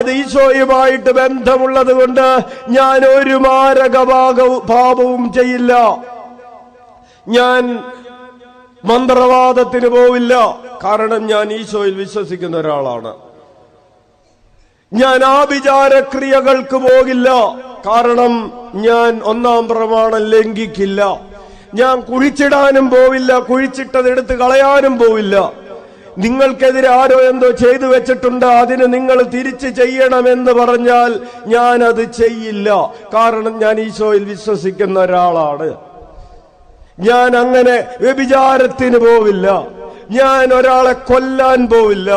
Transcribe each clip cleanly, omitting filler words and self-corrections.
അത് ഈശോയുമായിട്ട് ബന്ധമുള്ളത് കൊണ്ട് ഞാൻ ഒരു മാരക പാപവും ചെയ്യില്ല. ഞാൻ മന്ത്രവാദത്തിന് പോവില്ല, കാരണം ഞാൻ ഈശോയിൽ വിശ്വസിക്കുന്ന ഒരാളാണ്. ഞാൻ ആഭിചാരക്രിയകൾക്ക് പോകില്ല, കാരണം ഞാൻ 1-ാം പ്രമാണം ലംഘിക്കില്ല. ഞാൻ കുഴിച്ചിടാനും പോവില്ല, കുഴിച്ചിട്ടതെടുത്ത് കളയാനും പോവില്ല. നിങ്ങൾക്കെതിരെ ആരോ എന്തോ ചെയ്തു വെച്ചിട്ടുണ്ട്, അതിന് നിങ്ങൾ തിരിച്ചു ചെയ്യണമെന്ന് പറഞ്ഞാൽ ഞാൻ അത് ചെയ്യില്ല, കാരണം ഞാൻ ഈശോയിൽ വിശ്വസിക്കുന്ന ഒരാളാണ്. ഞാൻ അങ്ങനെ വ്യഭിചാരത്തിന് പോവില്ല, ഞാൻ ഒരാളെ കൊല്ലാൻ പോവില്ല,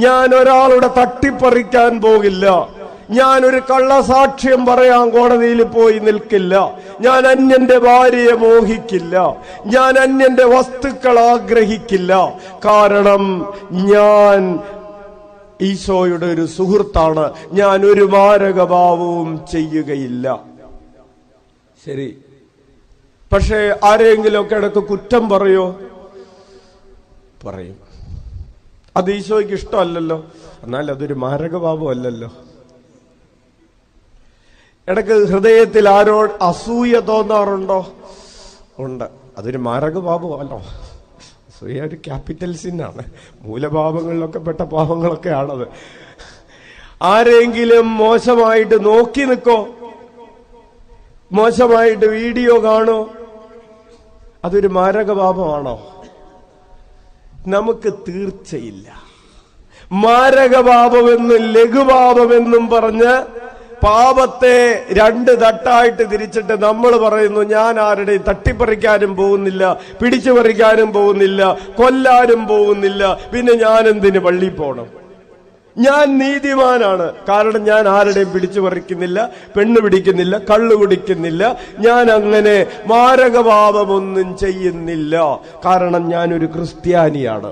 ഞാൻ ഒരാളുടെ തട്ടിപ്പറിക്കാൻ പോകില്ല, ഞാൻ ഒരു കള്ളസാക്ഷ്യം പറയാൻ കോടതിയിൽ പോയി നിൽക്കില്ല, ഞാൻ അന്യന്റെ ഭാര്യയെ മോഹിക്കില്ല, ഞാൻ അന്യന്റെ വസ്തുക്കൾ ആഗ്രഹിക്കില്ല, കാരണം ഞാൻ ഈശോയുടെ ഒരു സുഹൃത്താണ്. ഞാൻ ഒരു മാരകഭാവവും ചെയ്യുകയില്ല. ശരി, പക്ഷേ ആരെങ്കിലുമൊക്കെ ഇടയ്ക്ക് കുറ്റം പറയോ? പറയും. അത് ഈശോയ്ക്ക് ഇഷ്ടമല്ലല്ലോ, എന്നാൽ അതൊരു മാരകഭാവം അല്ലല്ലോ. ഇടയ്ക്ക് ഹൃദയത്തിൽ ആരോട് അസൂയ തോന്നാറുണ്ടോ? ഉണ്ട്. അതൊരു മാരകഭാവമല്ലോ. അസൂയ ഒരു ക്യാപിറ്റൽ സിന്നാണ്. മൂലഭാവങ്ങളിലൊക്കെ പെട്ട പാവങ്ങളൊക്കെ ആണത്. ആരെങ്കിലും മോശമായിട്ട് നോക്കി നിൽക്കോ? മോശമായിട്ട് വീഡിയോ കാണോ? അതൊരു മാരകഭാവമാണോ? നമുക്ക് തീർച്ചയില്ല. മാരകപാപമെന്നും ലഘുപാപമെന്നും പറഞ്ഞ് പാപത്തെ 2 തട്ടായിട്ട് തിരിച്ചിട്ട് നമ്മൾ പറയുന്നു, ഞാൻ ആരുടെയും തട്ടിപ്പറിക്കാനും പോകുന്നില്ല, പിടിച്ചു പറിക്കാനും പോകുന്നില്ല, കൊല്ലാനും പോകുന്നില്ല, പിന്നെ ഞാൻ എന്തിന് പള്ളിയിൽ പോകണം? ഞാൻ നീതിമാനാണ്, കാരണം ഞാൻ ആരുടെയും പിടിച്ചു പറിക്കുന്നില്ല, പെണ്ണ് പിടിക്കുന്നില്ല, കള്ളു കുടിക്കുന്നില്ല, ഞാൻ അങ്ങനെ മാരകപാപമൊന്നും ചെയ്യുന്നില്ല, കാരണം ഞാനൊരു ക്രിസ്ത്യാനിയാണ്.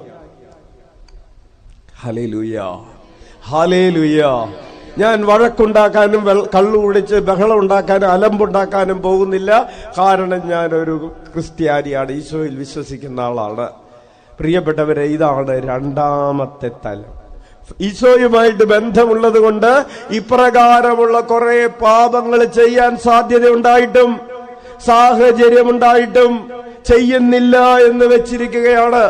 Hallelujah, hallelujah. ഞാൻ വഴക്കുണ്ടാക്കാനും കള്ളു കുടിച്ച് ബഹളം ഉണ്ടാക്കാനും അലമ്പുണ്ടാക്കാനും പോകുന്നില്ല, കാരണം ഞാനൊരു ക്രിസ്ത്യാനിയാണ്, ഈശോയിൽ വിശ്വസിക്കുന്ന ആളാണ്. പ്രിയപ്പെട്ടവരെ, ഇതാണ് 2ാമത്തെ തലം. ഈശോയുമായിട്ട് ബന്ധമുള്ളത് കൊണ്ട് ഇപ്രകാരമുള്ള കുറെ പാപങ്ങൾ ചെയ്യാൻ സാധ്യതയുണ്ടായിട്ടും സാഹചര്യമുണ്ടായിട്ടും ചെയ്യുന്നില്ല എന്ന് വെച്ചിരിക്കുകയാണ്.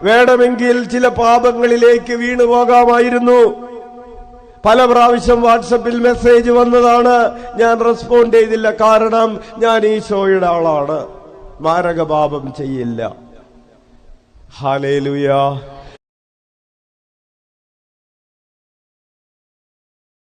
വേണമെങ്കിൽ ചില പാപങ്ങളിലേക്ക് വീണു പോകാമായിരുന്നു. പല പ്രാവശ്യം വാട്സപ്പിൽ മെസ്സേജ് വന്നതാണ്, ഞാൻ റെസ്പോണ്ട് ചെയ്തില്ല, കാരണം ഞാൻ ഈശോയുടെ ആളാണ്, മാരകപാപം ചെയ്യില്ല. ഹല്ലേലൂയ.